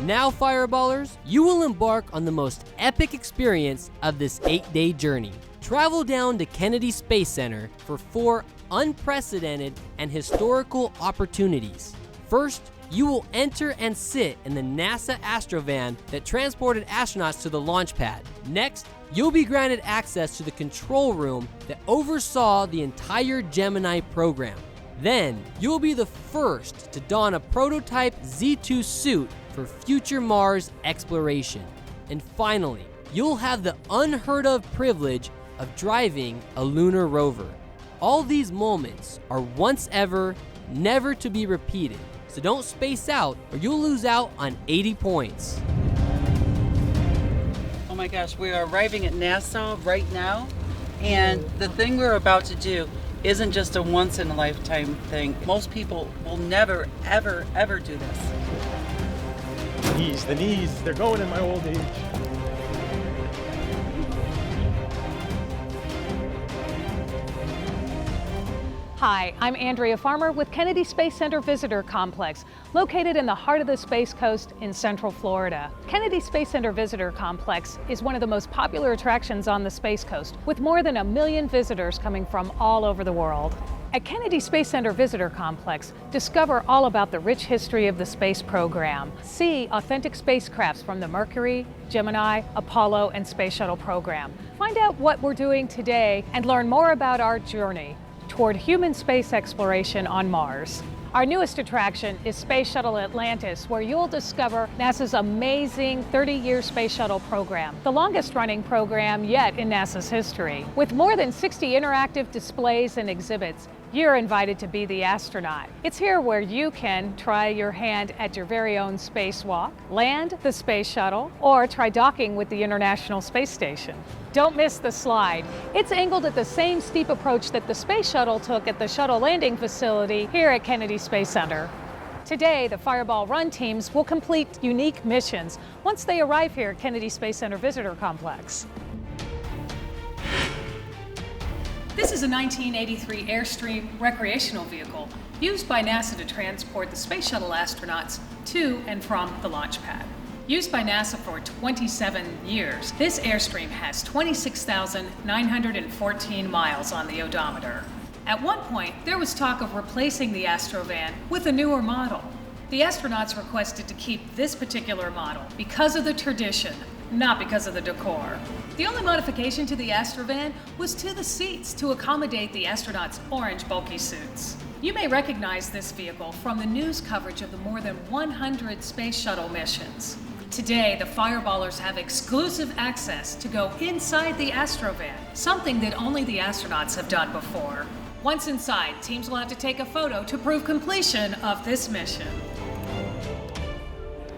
Now, Fireballers, you will embark on the most epic experience of this 8-day journey. Travel down to Kennedy Space Center for 4 unprecedented and historical opportunities. First, you will enter and sit in the NASA Astrovan that transported astronauts to the launch pad. Next, you'll be granted access to the control room that oversaw the entire Gemini program. Then, you'll be the first to don a prototype Z2 suit for future Mars exploration. And finally, you'll have the unheard of privilege of driving a lunar rover. All these moments are once ever, never to be repeated. So don't space out or you'll lose out on 80 points. Oh my gosh, we are arriving at NASA right now, and the thing we're about to do isn't just a once in a lifetime thing. Most people will never, ever, ever do this. The knees, they're going in my old age. Hi, I'm Andrea Farmer with Kennedy Space Center Visitor Complex, located in the heart of the Space Coast in Central Florida. Kennedy Space Center Visitor Complex is one of the most popular attractions on the Space Coast, with more than 1 million visitors coming from all over the world. At Kennedy Space Center Visitor Complex, discover all about the rich history of the space program. See authentic spacecrafts from the Mercury, Gemini, Apollo, and Space Shuttle program. Find out what we're doing today and learn more about our journey toward human space exploration on Mars. Our newest attraction is Space Shuttle Atlantis, where you'll discover NASA's amazing 30-year Space Shuttle program, the longest-running program yet in NASA's history. With more than 60 interactive displays and exhibits, you're invited to be the astronaut. It's here where you can try your hand at your very own spacewalk, land the Space Shuttle, or try docking with the International Space Station. Don't miss the slide. It's angled at the same steep approach that the Space Shuttle took at the shuttle landing facility here at Kennedy Space Center. Today, the Fireball Run teams will complete unique missions once they arrive here at Kennedy Space Center Visitor Complex. This is a 1983 Airstream recreational vehicle used by NASA to transport the Space Shuttle astronauts to and from the launch pad. Used by NASA for 27 years, this Airstream has 26,914 miles on the odometer. At one point, there was talk of replacing the Astrovan with a newer model. The astronauts requested to keep this particular model because of the tradition, not because of the decor. The only modification to the Astrovan was to the seats to accommodate the astronauts' orange bulky suits. You may recognize this vehicle from the news coverage of the more than 100 Space Shuttle missions. Today, the Fireballers have exclusive access to go inside the Astrovan, something that only the astronauts have done before. Once inside, teams will have to take a photo to prove completion of this mission.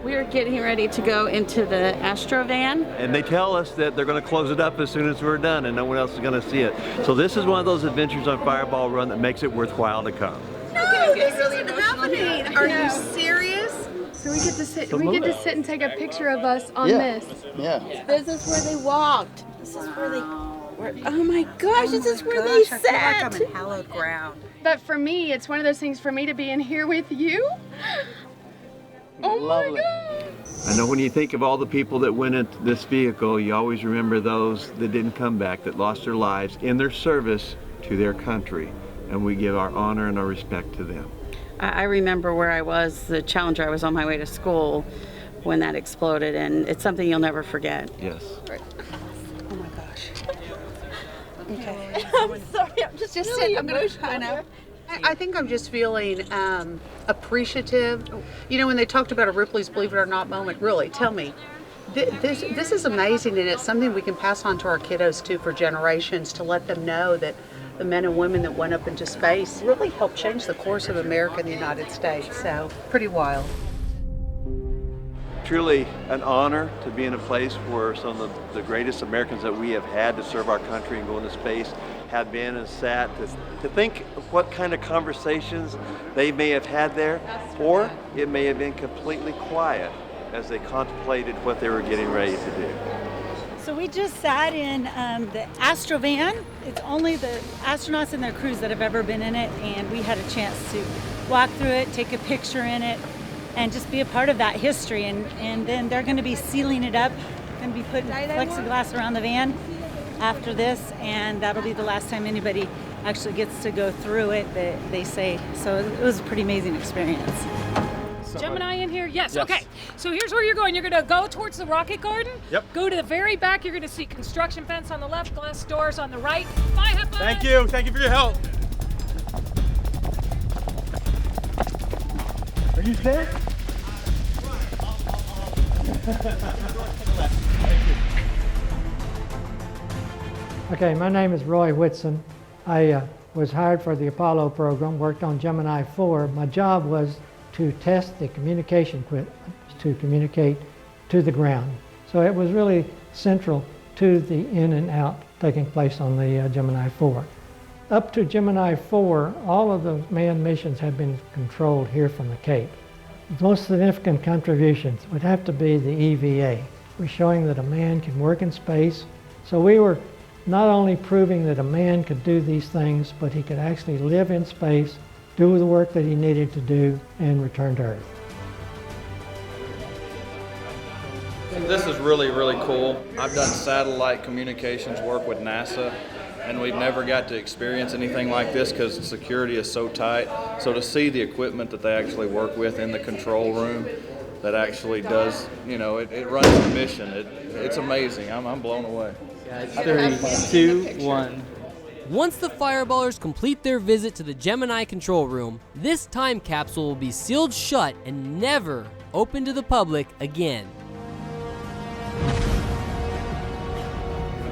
We are getting ready to go into the Astrovan. And they tell us that they're going to close it up as soon as we're done and no one else is going to see it. So this is one of those adventures on Fireball Run that makes it worthwall to come. No, this isn't happening. Are you serious? So we get to sit. We get to sit and take a picture of us on this. Yeah. This is where they walked. This is where they. Oh my gosh! This is where they sat. I feel like I'm in hallowed ground. But for me, it's one of those things for me to be in here with you. Oh my God! I know when you think of all the people that went into this vehicle, you always remember those that didn't come back, that lost their lives in their service to their country, and we give our honor and our respect to them. I remember where I was, the Challenger. I was on my way to school when that exploded, and it's something you'll never forget. Yes. Oh my gosh. Okay. I'm sorry. I'm just sitting. I'm gonna. I know. I think I'm just feeling appreciative. You know, when they talked about a Ripley's Believe It or Not moment, really, tell me, this is amazing, and it's something we can pass on to our kiddos too for generations, to let them know that the men and women that went up into space really helped change the course of America and the United States. So, pretty wild. Truly an honor to be in a place where some of the greatest Americans that we have had to serve our country and go into space have been and sat, to think of what kind of conversations they may have had there, or it may have been completely quiet as they contemplated what they were getting ready to do. So we just sat in the Astrovan. It's only the astronauts and their crews that have ever been in it, and we had a chance to walk through it, take a picture in it. and just be a part of that history. And then they're going to be sealing it up, going to be putting plexiglass around the van after this, and that'll be the last time anybody actually gets to go through it, they say. So it was a pretty amazing experience. Gemini in here? Yes. Okay. So here's where you're going. You're going to go towards the Rocket Garden. Yep. Go to the very back. You're going to see construction fence on the left, glass doors on the right. Bye, have fun. Thank you. Thank you for your help. Are you there? Okay, my name is Roy Whitson. I was hired for the Apollo program, worked on Gemini 4. My job was to test the communication equipment to communicate to the ground. So it was really central to the in and out taking place on the Gemini 4. Up to Gemini 4, all of the manned missions have been controlled here from the Cape. The most significant contributions would have to be the EVA. We're showing that a man can work in space. So we were not only proving that a man could do these things, but he could actually live in space, do the work that he needed to do, and return to Earth. This is really, really cool. I've done satellite communications work with NASA, and we've never got to experience anything like this because the security is so tight. So to see the equipment that they actually work with in the control room that actually does, it runs the mission. It's amazing. I'm blown away. 3, 2, 1. Once the Fireballers complete their visit to the Gemini control room, this time capsule will be sealed shut and never open to the public again.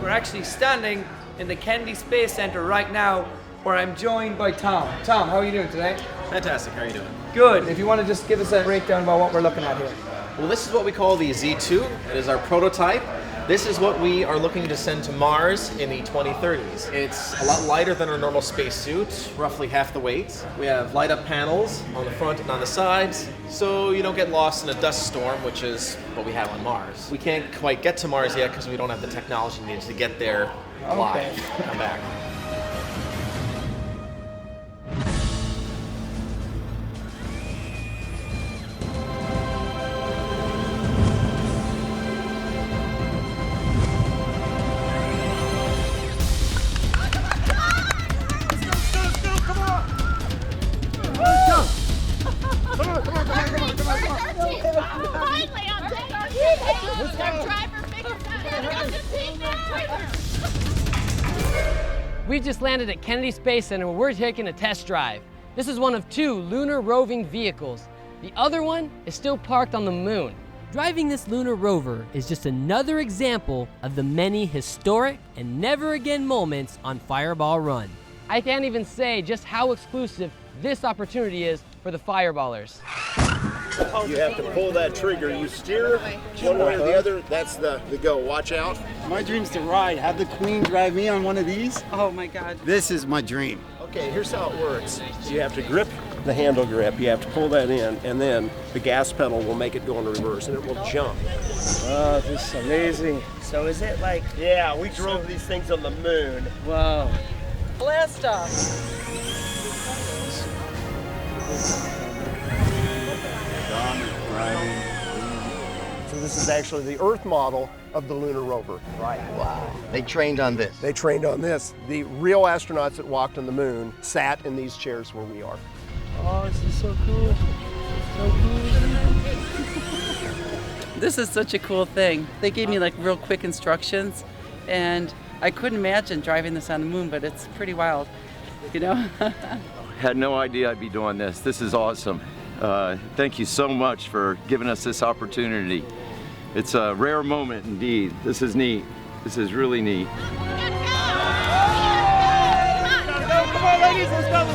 We're actually standing in the Kennedy Space Center right now, where I'm joined by Tom. Tom, how are you doing today? Fantastic, how are you doing? Good. If you want to just give us a breakdown about what we're looking at here. Well, this is what we call the Z2. It is our prototype. This is what we are looking to send to Mars in the 2030s. It's a lot lighter than our normal spacesuit, roughly half the weight. We have light-up panels on the front and on the sides, so you don't get lost in a dust storm, which is what we have on Mars. We can't quite get to Mars yet because we don't have the technology needed to get there live and come back. We just landed at Kennedy Space Center where we're taking a test drive. This is one of 2 lunar roving vehicles. The other one is still parked on the moon. Driving this lunar rover is just another example of the many historic and never again moments on Fireball Run. I can't even say just how exclusive this opportunity is for the Fireballers. You have to pull that trigger. You steer one way or the other. That's the go. Watch out. My dream's to ride. Have the Queen drive me on one of these. Oh my God. This is my dream. Okay, here's how it works. You have to grip the handle grip. You have to pull that in, and then the gas pedal will make it go in reverse, and it will jump. Oh, this is amazing. So is it like... Yeah, we drove these things on the moon. Wow. Blast off. So this is actually the Earth model of the lunar rover. Right. Wow. They trained on this. They trained on this. The real astronauts that walked on the moon sat in these chairs where we are. Oh, this is so cool. So cool. This is such a cool thing. They gave me like real quick instructions, and I couldn't imagine driving this on the moon, but it's pretty wild, Had no idea I'd be doing this. This is awesome. Thank you so much for giving us this opportunity. It's a rare moment indeed. This is neat. This is really neat. Come on, ladies, let's go.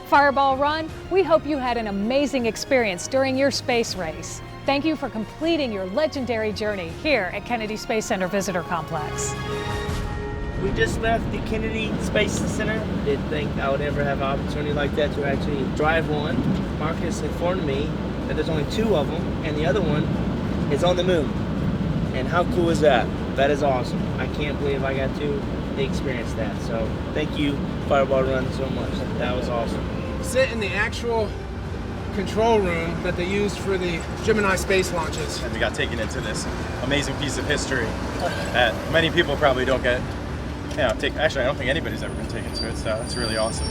Fireball Run, we hope you had an amazing experience during your space race. Thank you for completing your legendary journey here at Kennedy Space Center Visitor Complex. We just left the Kennedy Space Center. Didn't think I would ever have an opportunity like that to actually drive one. Marcus informed me that there's only 2 of them, and the other one is on the moon. And how cool is that? That is awesome. I can't believe I got to experience that. So thank you, Fireball Run, so much. That was awesome. Sit in the actual control room that they used for the Gemini space launches. And we got taken into this amazing piece of history that many people probably don't get. Actually, I don't think anybody's ever been taken to it, so it's really awesome.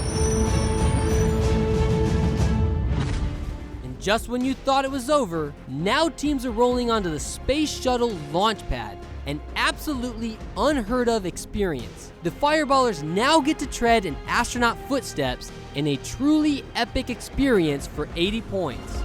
And just when you thought it was over, now teams are rolling onto the Space Shuttle launch pad. An absolutely unheard of experience. The Fireballers now get to tread in astronaut footsteps in a truly epic experience for 80 points.